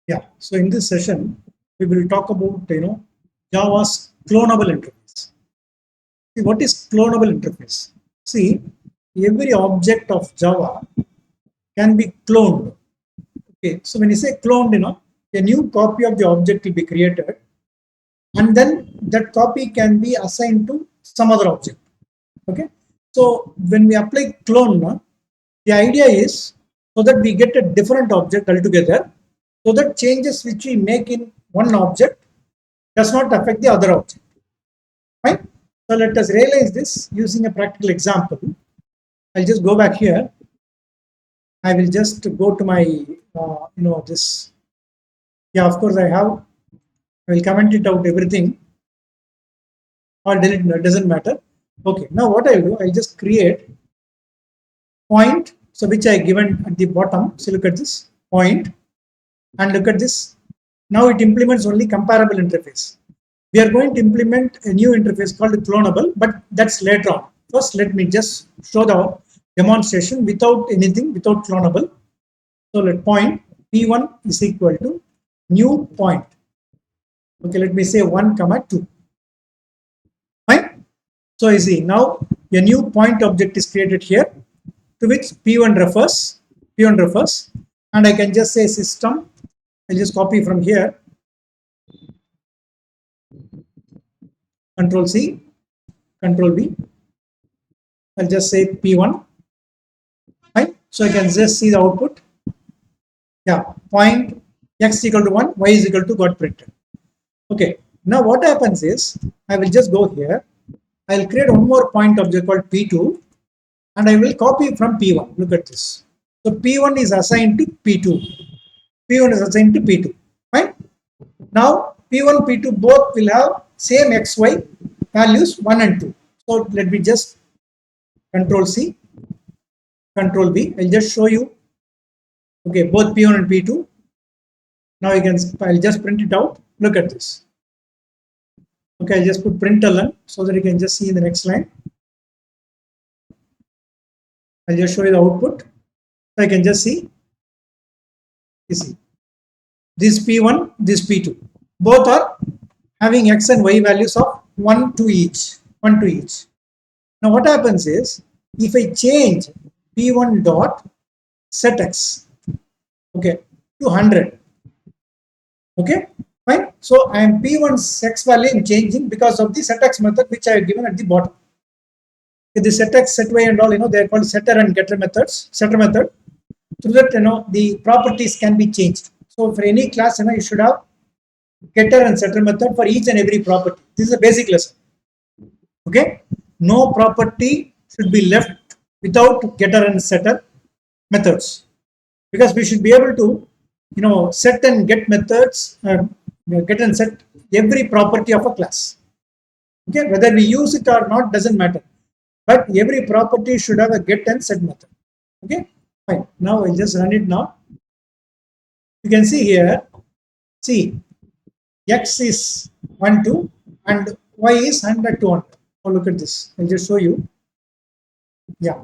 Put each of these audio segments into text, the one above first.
Yeah. So in this session, we will talk about Java's clonable interface. See, what is clonable interface? See, every object of Java can be cloned. Okay. So when you say cloned, a new copy of the object will be created, and then that copy can be assigned to some other object. Okay. So when we apply clone, the idea is so that we get a different object altogether, so that changes which we make in one object does not affect the other object. Right? So let us realize this using a practical example. I'll just go back here. I will just go to my, this. Yeah, of course I have. I will comment it out everything or delete it. It doesn't matter. Okay. Now what I'll do, I'll just create point. So which I given at the bottom. So look at this point and look at this. Now it implements only comparable interface. We are going to implement a new interface called clonable, but that's later on. First, let me just show the demonstration without anything, without clonable. So let point p1 is equal to new point. Okay, let me say 1 comma 2. Fine. So you see now a new point object is created here, to which p1 refers, and I can just say system. I'll just copy from here. Control C, Control V. I'll just say P1. Right? So I can just see the output. Yeah, point x equal to 1, y is equal to got printed. Okay, now what happens is I will just go here. I'll create one more point object called P2 and I will copy from P1. Look at this. So P1 is assigned to P2. P1 is assigned to P2. Fine. Now P1, P2 both will have same XY values 1 and 2. So let me just Control C, Control V. I'll just show you. Okay, both P1 and P2. Now I'll just print it out. Look at this. Okay, I'll just put println so that you can just see in the next line. I'll just show you the output. So I can just see. You see, this P1, this P2. Both are having X and Y values of 1 to each. 1 to each. Now what happens is, if I change P1 dot set X, okay, to 100, okay, fine. So I am P1's X value I'm changing because of the set X method which I have given at the bottom. Okay, the set X, set Y and all, they are called setter and getter methods, setter method. Through that, the properties can be changed. So for any class, you should have getter and setter method for each and every property. This is a basic lesson. Okay, no property should be left without getter and setter methods, because we should be able to set and get methods, get and set every property of a class. Okay, whether we use it or not doesn't matter, but every property should have a get and set method. Okay, fine. Now I'll just run it now. You can see here, see, X is 1, 2 and Y is 100, 200. Oh, look at this. I'll just show you. Yeah.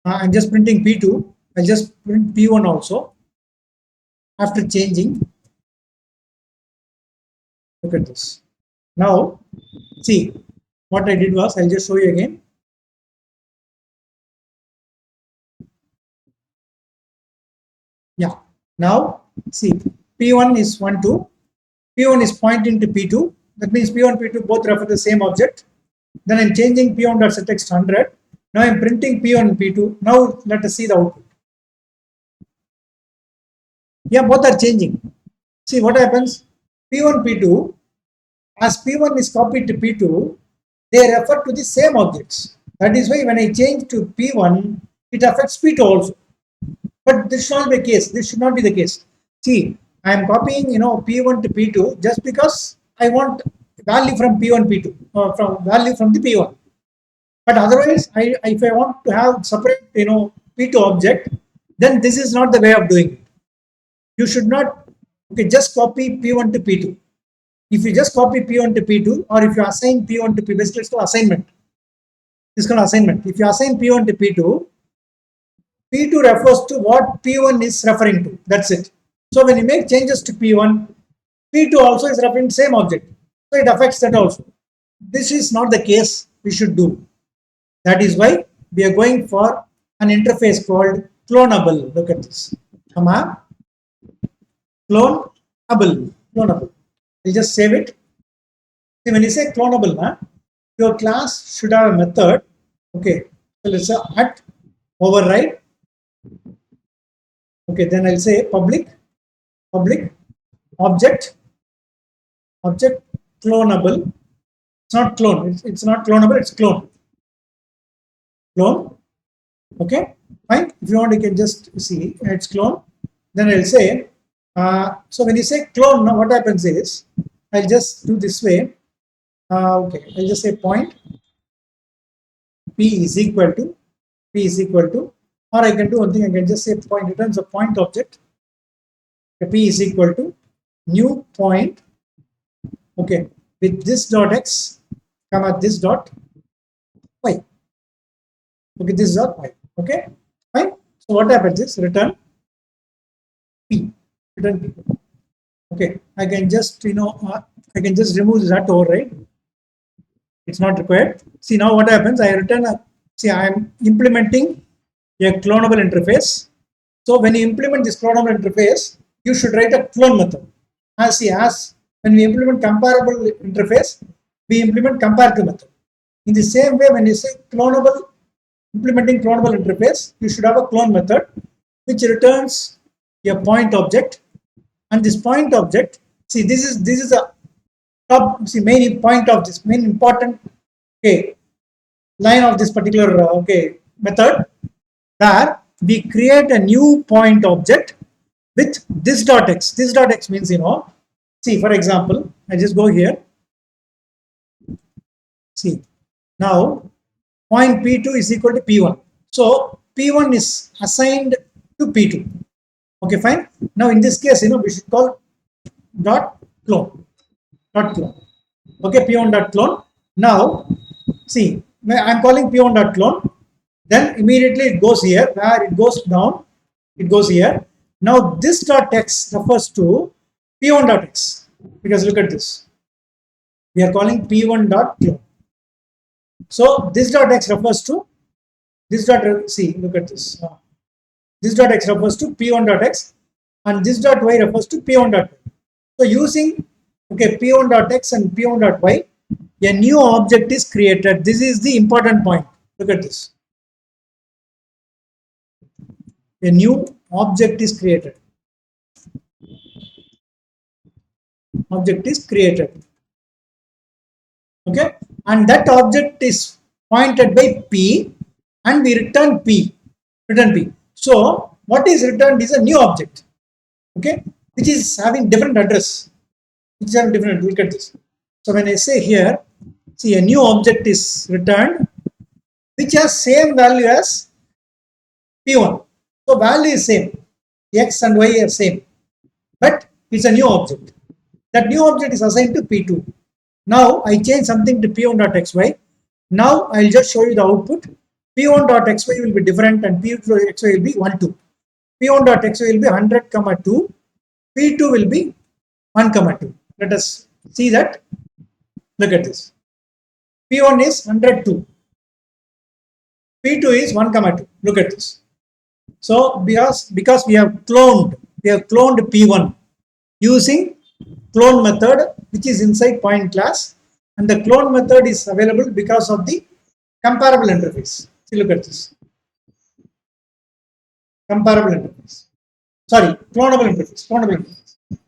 I'm just printing P2. I'll just print P1 also. After changing, look at this. Now, see, what I did was, I'll just show you again. Yeah. Now, see, P1 is 1, 2. P1 is pointing to P2. That means P1 and P2 both refer to the same object. Then I'm changing P1 dot set X to 100. Now I'm printing P1 and P2. Now let us see the output. Yeah, both are changing. See what happens? P1, P2, as P1 is copied to P2, they refer to the same objects. That is why when I change to P1, it affects P2 also. But this should not be the case. This should not be the case. See, I am copying P1 to P2 just because I want value from P1, P2, from value from the P1. But otherwise, if I want to have separate P2 object, then this is not the way of doing it. You should not just copy P1 to P2. If you just copy P1 to P2, or if you assign P1 to P2, basically it's called assignment. This is called assignment. If you assign P1 to P2, P2 refers to what P1 is referring to. That's it. So when you make changes to P1, P2 also is referring to same object. So it affects that also. This is not the case we should do. That is why we are going for an interface called cloneable. Look at this. Comma, cloneable. Cloneable. We'll just save it. See, when you say cloneable, your class should have a method. Okay. So let's say at override. Okay, then I'll say public object cloneable. It's not clone. It's not cloneable. It's clone. Okay, fine. If you want, you can just see it's clone. Then I'll say. So when you say clone, now what happens is I'll just do this way. Okay, I'll just say point p is equal to or I can do one thing. I can just say point returns a point object. P is equal to new point. Okay, with this dot x, comma this dot y. Okay, this is dot y. Okay, fine. So what happens is return p. Return p. Okay, I can just I can just remove that override. It's not required. See now what happens? I return a. See, I am implementing a clonable interface. So when you implement this clonable interface, you should write a clone method. As when we implement comparable interface, we implement comparative method. In the same way, when you say implementing clonable interface, you should have a clone method which returns a point object, and this point object. See, this is a top. See, main point of this main important line of this particular method, where we create a new point object with this dot x. This dot x means see, for example, I just go here. See, now point P2 is equal to P1. So P1 is assigned to P2. Okay, fine. Now in this case, we should call dot clone. Okay, P1 dot clone. Now, see, I'm calling P1 dot clone. Then immediately it goes here, where it goes down. It goes here. Now this dot x refers to P1 dot x, because look at this. We are calling P1 dot clone. So this dot x refers to this dot. See, look at this. This dot x refers to P1 dot x, and this dot y refers to P1 dot y. So using P1 dot x and P1 dot y, a new object is created. This is the important point. Look at this. A new object is created. Okay, and that object is pointed by P, and we return P. So what is returned is a new object. Okay, which is having different address. Look at this. So when I say here, see, a new object is returned which has same value as P1. So value is same. X and Y are same. But it's a new object. That new object is assigned to P2. Now I change something to P1.xy. Now I'll just show you the output. P1.xy will be different and P2.xy will be 1, 2. P1.xy will be 100, 2. P2 will be 1, 2. Let us see that. Look at this. P1 is 102. P2 is 1, 2. Look at this. So because we have cloned P1 using clone method, which is inside point class, and the clone method is available because of the comparable interface. See, look at this. Comparable interface. Sorry, clonable interface.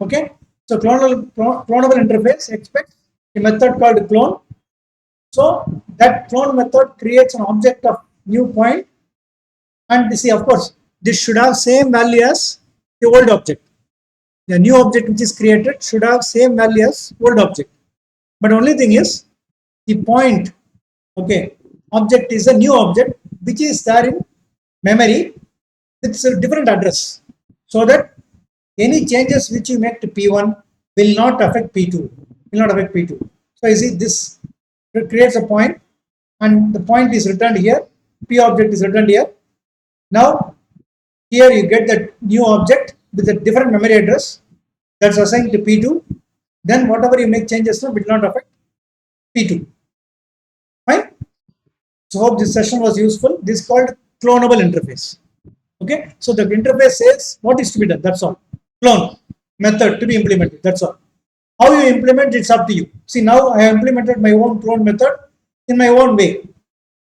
Okay. So clonable interface expects a method called clone. So that clone method creates an object of new point, and see, of course, this should have same value as the old object. The new object which is created should have same value as old object. But only thing is, the point object is a new object which is there in memory with a different address, so that any changes which you make to P1 will not affect P2. So you see, this creates a point, and the point is returned here. P object is returned here. Now here you get that new object with a different memory address that's assigned to P2, then whatever you make changes to will not affect P2. Fine. So hope this session was useful. This is called cloneable interface. Okay. So the interface says what is to be done. That's all. Clone method to be implemented. That's all. How you implement it's up to you. See, now I have implemented my own clone method in my own way.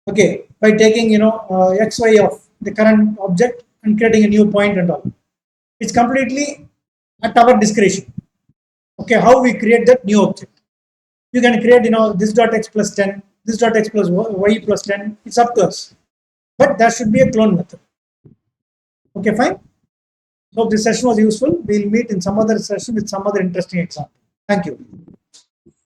Okay, by taking xy of the current object and creating a new point and all. It's completely at our discretion. Okay, how we create that new object. You can create this dot x plus 10, this dot x plus y plus 10. It's up to us. But that should be a clone method. Okay, fine. So this session was useful. We'll meet in some other session with some other interesting example. Thank you.